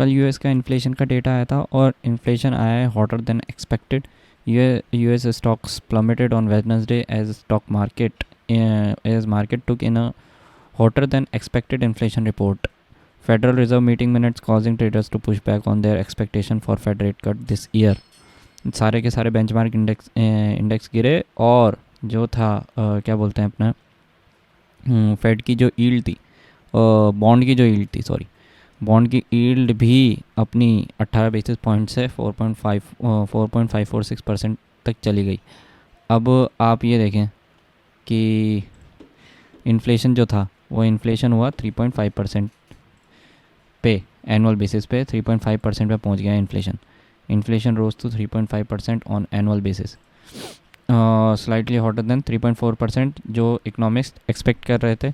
कल यूएस का इन्फ्लेशन का डेटा आया था और इन्फ्लेशन आया है hotter then expected. US stocks plummeted on Wednesday as market took in a hotter than expected inflation report. Federal Reserve meeting minutes causing traders to push back on their expectation for Fed rate cut this year. सारे के सारे benchmark index गिरे और जो था क्या बोलते हैं अपना फेड की जो यील्ड थी, बॉन्ड की जो यील्ड थी, सॉरी, बॉन्ड की यील्ड भी अपनी 18 बेसिस पॉइंट से 4.546% तक चली गई. अब आप ये देखें कि इन्फ्लेशन जो था वो इन्फ्लेशन हुआ 3.5% पे, एनुअल बेसिस पे 3.5% पे पहुंच गया inflation. Inflation rose to 3.5% on annual basis, slightly hotter than 3.4% जो इकोनॉमिक्स एक्सपेक्ट कर रहे थे.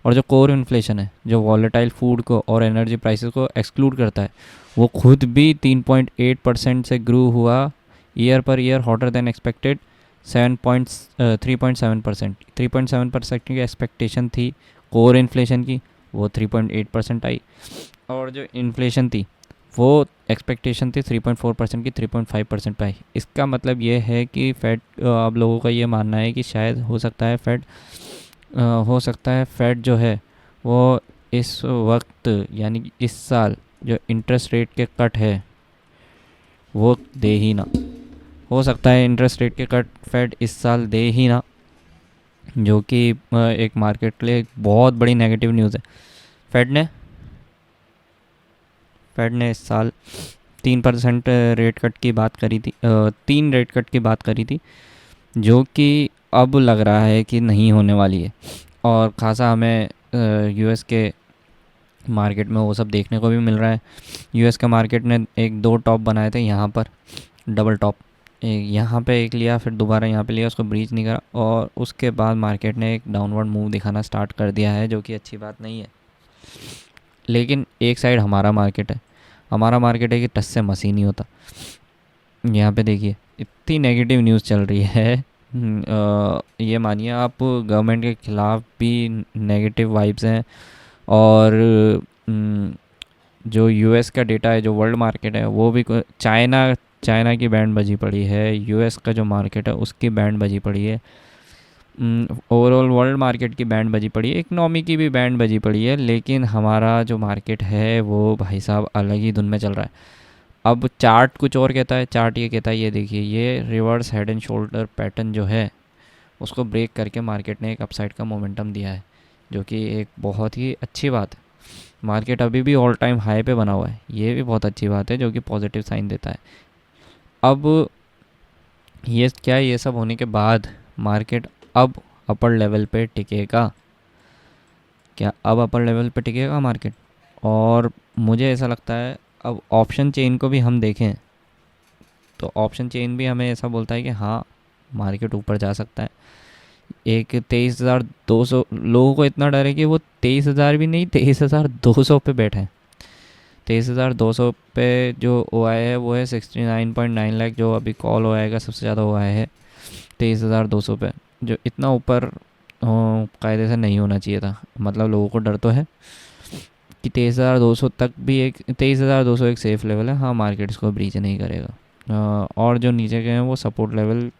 और जो कोर इन्फ्लेशन है, जो वॉलेटाइल फूड को और एनर्जी प्राइसेस को एक्सक्लूड करता है, वो खुद भी 3.8% से ग्रू हुआ year per year, hotter then expected 3.7%. 3.7% की एक्सपेक्टेशन थी कोर इन्फ्लेशन की, वो 3.8% आई. और जो इन्फ्लेशन थी वो एक्सपेक्टेशन थी 3.4% की 3.5% पे आई. इसका मतलब ये है कि फेड, आप लोगों का ये मानना है कि शायद हो सकता है फेड जो है वो इस वक्त यानी कि इस साल जो इंटरेस्ट रेट के कट है वो दे ही ना. हो सकता है इंटरेस्ट रेट के कट फेड इस साल दे ही ना, जो कि एक मार्केट के लिए एक बहुत बड़ी नेगेटिव न्यूज़ है. फेड ने इस साल 3% रेट कट की बात करी थी, 3 रेट कट की बात करी थी, जो कि अब लग रहा है कि नहीं होने वाली है. और ख़ासा हमें यूएस के मार्केट में वो सब देखने को भी मिल रहा है. यूएस का मार्केट ने 1-2 टॉप बनाए थे यहाँ पर, डबल टॉप, यहाँ पे एक लिया, फिर दोबारा यहाँ पे लिया, उसको ब्रीच नहीं करा, और उसके बाद मार्केट ने एक डाउनवर्ड मूव दिखाना स्टार्ट कर दिया है, जो कि अच्छी बात नहीं है. लेकिन एक साइड हमारा मार्केट है कि टस से मस ही नहीं होता. यहाँ पे देखिए इतनी नेगेटिव न्यूज़ चल रही है. ये मानिए आप, गवर्नमेंट के ख़िलाफ़ भी नेगेटिव वाइब्स हैं. और जो यूएस का डेटा है, जो वर्ल्ड मार्केट है, वो भी चाइना की बैंड बजी पड़ी है. यूएस का जो मार्केट है उसकी बैंड बजी पड़ी है. ओवरऑल वर्ल्ड मार्केट की बैंड बजी पड़ी है, इकनॉमी की भी बैंड बजी पड़ी है. लेकिन हमारा जो मार्केट है वो भाई साहब अलग ही धुन में चल रहा है. अब चार्ट कुछ और कहता है. चार्ट ये कहता है, ये देखिए, ये reverse head and shoulder pattern जो है उसको ब्रेक करके मार्केट ने एक अपसाइड का मोमेंटम दिया है, जो कि एक बहुत ही अच्छी बात है. मार्केट अभी भी ऑल टाइम हाई पे बना हुआ है, ये भी बहुत अच्छी बात है, जो कि पॉजिटिव साइन देता है. अब ये सब होने के बाद मार्केट अब अपर लेवल पे टिकेगा क्या? अब अपर लेवल पे टिकेगा मार्केट. और मुझे ऐसा लगता है, अब ऑप्शन चेन को भी हम देखें तो ऑप्शन चेन भी हमें ऐसा बोलता है कि हाँ, मार्केट ऊपर जा सकता है. एक 23,200, लोगों को इतना डर है कि वो 23,000 भी नहीं, 23,200 पे बैठे हैं. 23,200 पे जो ओ आई है वो है 69.9 लाख, जो अभी कॉल ओ आई का सबसे ज़्यादा ओ आई है 23,200 पे, जो इतना ऊपर कायदे से नहीं होना चाहिए था. मतलब लोगों को डर तो है कि 23,200 तक भी, एक 23,200 एक सेफ़ लेवल है. हाँ, मार्केट इसको ब्रीच नहीं करेगा. और जो नीचे के हैं वो सपोर्ट लेवल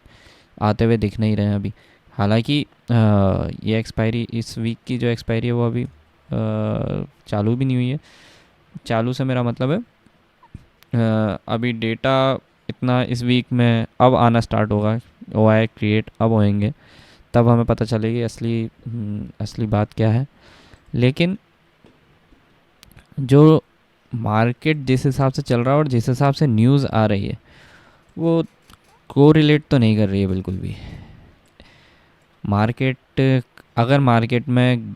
आते हुए दिख नहीं रहे हैं अभी. हालांकि ये एक्सपायरी, इस वीक की जो एक्सपायरी है वो अभी चालू भी नहीं हुई है. चालू से मेरा मतलब है अभी डेटा इतना इस वीक में अब आना स्टार्ट होगा, ओ आई क्रिएट अब होएंगे, तब हमें पता चलेगी असली बात क्या है. लेकिन जो मार्केट जिस हिसाब से चल रहा है और जिस हिसाब से न्यूज़ आ रही है वो कोरिलेट तो नहीं कर रही है बिल्कुल भी. अगर मार्केट में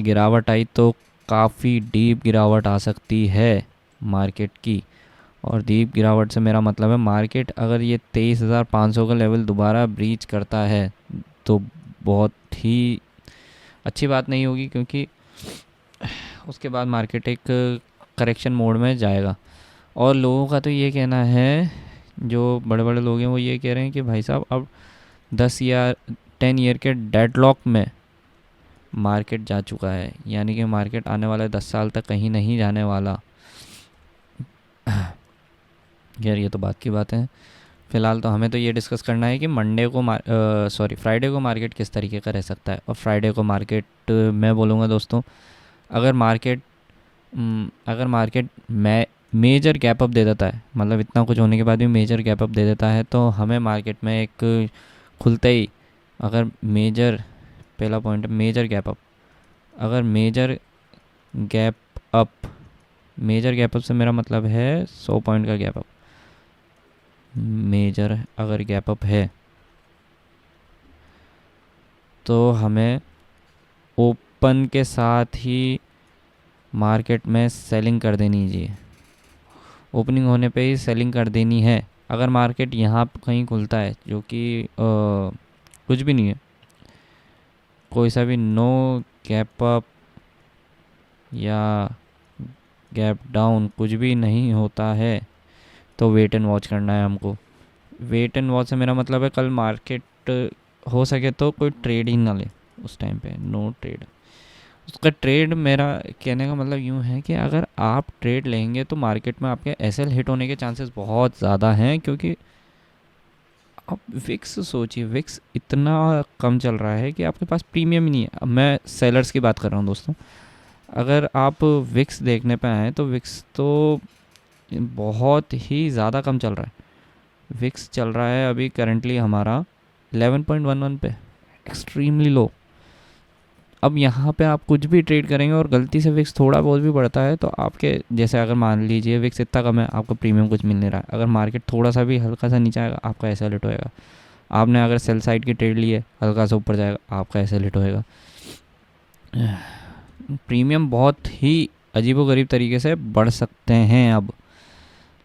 गिरावट आई तो काफ़ी डीप गिरावट आ सकती है मार्केट की. और डीप गिरावट से मेरा मतलब है, मार्केट अगर ये 23,500 का लेवल दोबारा ब्रीच करता है तो बहुत ही अच्छी बात नहीं होगी, क्योंकि उसके बाद मार्केट एक करेक्शन मोड में जाएगा. और लोगों का तो ये कहना है, जो बड़े बड़े लोग हैं वो ये कह रहे हैं कि भाई साहब अब 10 या 10 ईयर के डेडलॉक में मार्केट जा चुका है. यानी कि मार्केट आने वाले 10 साल तक कहीं नहीं जाने वाला. यार ये तो बात की बात है। फ़िलहाल तो हमें तो ये डिस्कस करना है कि मंडे को फ्राइडे को मार्केट किस तरीके का रह सकता है। और फ्राइडे को मार्केट मैं बोलूँगा दोस्तों, अगर मार्केट अगर मार्केट मैं मेजर गैप अप दे देता है, मतलब इतना कुछ होने के बाद भी मेजर गैप अप दे देता है, तो हमें मार्केट में एक खुलते ही, अगर मेजर, पहला पॉइंट है मेजर गैप अप, अगर gap up major gap up से मेरा मतलब है 100 पॉइंट का गैप अप। मेजर अगर गैप अप है तो हमें ओपन के साथ ही मार्केट में सेलिंग कर देनी चाहिए। ओपनिंग होने पे ही सेलिंग कर देनी है। अगर मार्केट यहाँ कहीं खुलता है जो कि कुछ भी नहीं है, कोई सा भी नो गैप अप या गैप डाउन कुछ भी नहीं होता है, तो वेट एंड वॉच करना है हमको। वेट एंड वॉच से मेरा मतलब है कल मार्केट हो सके तो कोई ट्रेड ही ना ले उस टाइम पे, नो ट्रेड। उसका ट्रेड, मेरा कहने का मतलब यूँ है कि अगर आप ट्रेड लेंगे तो मार्केट में आपके एसएल हिट होने के चांसेस बहुत ज़्यादा हैं, क्योंकि आप विक्स सोचिए, विक्स इतना कम चल रहा है कि आपके पास प्रीमियम ही नहीं है। अब मैं सेलर्स की बात कर रहा हूँ दोस्तों। अगर आप विक्स देखने पे आए तो विक्स तो बहुत ही ज़्यादा कम चल रहा है। विक्स चल रहा है अभी करंटली हमारा 11.11 पे, एक्सट्रीमली लो। अब यहाँ पे आप कुछ भी ट्रेड करेंगे और गलती से विक्स थोड़ा बहुत भी बढ़ता है तो आपके, जैसे अगर मान लीजिए विक्स इतना कम है, आपको प्रीमियम कुछ मिल नहीं रहा है, अगर मार्केट थोड़ा सा भी हल्का सा नीचे आएगा आपका ऐसा हिट होएगा। आपने अगर सेल साइड की ट्रेड ली है, हल्का सा ऊपर जाएगा आपका ऐसा हिट होएगा। प्रीमियम बहुत ही अजीबोगरीब तरीके से बढ़ सकते हैं अब,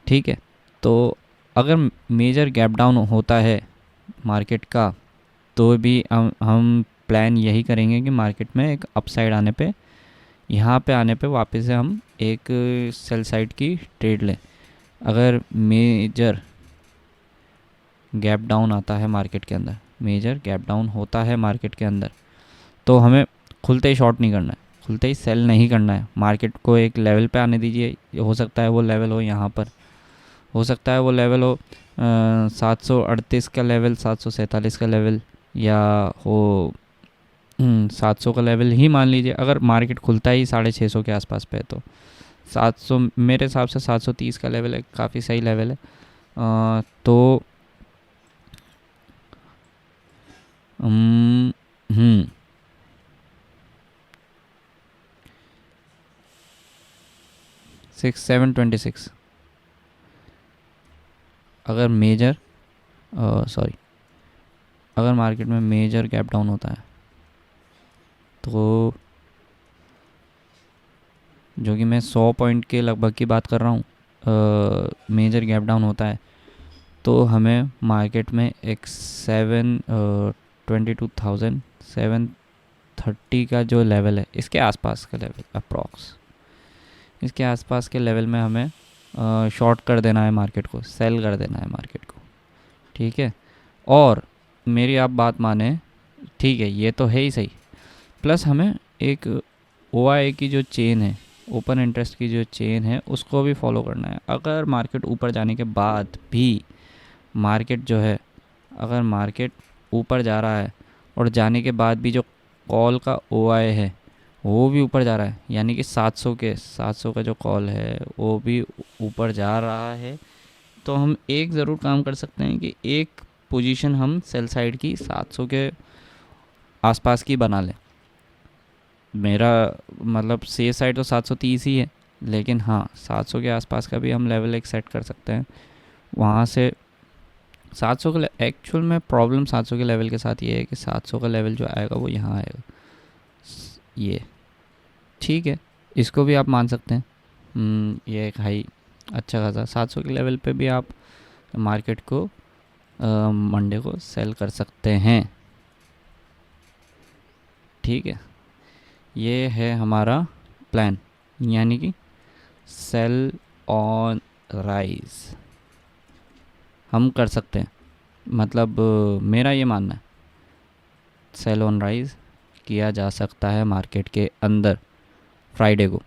ठीक है। तो अगर मेजर गैप डाउन होता है मार्केट का, तो भी हम प्लान यही करेंगे कि मार्केट में एक अपसाइड आने पे, यहाँ पे आने पे वापस से हम एक सेल साइड की ट्रेड लें। अगर मेजर गैप डाउन आता है मार्केट के अंदर, मेजर गैप डाउन होता है मार्केट के अंदर, तो हमें खुलते ही शॉर्ट नहीं करना है, खुलते ही सेल नहीं करना है। मार्केट को एक लेवल पे आने दीजिए। हो सकता है वो लेवल हो यहाँ पर, हो सकता है वो लेवल हो 738 का लेवल, 747 का लेवल, या हो 700 का लेवल ही मान लीजिए। अगर मार्केट खुलता ही 650 के आसपास पे है तो 700, मेरे हिसाब से 730 का लेवल है, काफ़ी सही लेवल है। तो 6726, अगर मेजर सॉरी अगर मार्केट में मेजर गैप डाउन होता है तो, जो कि मैं 100 पॉइंट के लगभग की बात कर रहा हूँ, मेजर गैप डाउन होता है, तो हमें मार्केट में एक 730 का जो लेवल है, इसके आसपास का लेवल अप्रॉक्स, इसके आसपास के लेवल में हमें शॉर्ट कर देना है मार्केट को, सेल कर देना है मार्केट को, ठीक है। और मेरी आप बात माने, ठीक है, ये तो है ही सही, प्लस हमें एक OI की जो चेन है, ओपन इंटरेस्ट की जो चेन है, उसको भी फॉलो करना है। अगर मार्केट ऊपर जाने के बाद भी मार्केट जो है, अगर मार्केट ऊपर जा रहा है और जाने के बाद भी जो कॉल का OI है वो भी ऊपर जा रहा है, यानी कि 700 का जो कॉल है वो भी ऊपर जा रहा है, तो हम एक ज़रूर काम कर सकते हैं कि एक पोजीशन हम सेल साइड की 700 के आसपास की बना लें। मेरा मतलब सेफ साइड तो 730 ही है, लेकिन हाँ 700 के आसपास का भी हम लेवल एक सेट कर सकते हैं। वहाँ से 700 का एक्चुअल में प्रॉब्लम 700 के लेवल के साथ ये है कि 700 का लेवल जो आएगा वो यहाँ आएगा, ये ठीक है, इसको भी आप मान सकते हैं। ये एक हाई अच्छा खासा 700 के लेवल पे भी आप मार्केट को मंडे को सेल कर सकते हैं, ठीक है। ये है हमारा प्लान, यानी कि सेल ऑन राइज हम कर सकते हैं। मतलब मेरा ये मानना है सेल ऑन राइज किया जा सकता है मार्केट के अंदर फ्राइडे को,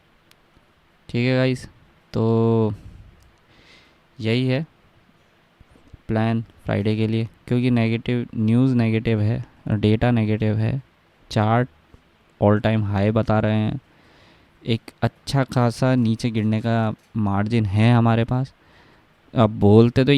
ठीक है गाइस। तो यही है प्लान फ्राइडे के लिए, क्योंकि नेगेटिव न्यूज़ नेगेटिव है, डेटा नेगेटिव है, चार्ट ऑल टाइम हाई बता रहे हैं, एक अच्छा खासा नीचे गिरने का मार्जिन है हमारे पास। अब बोलते तो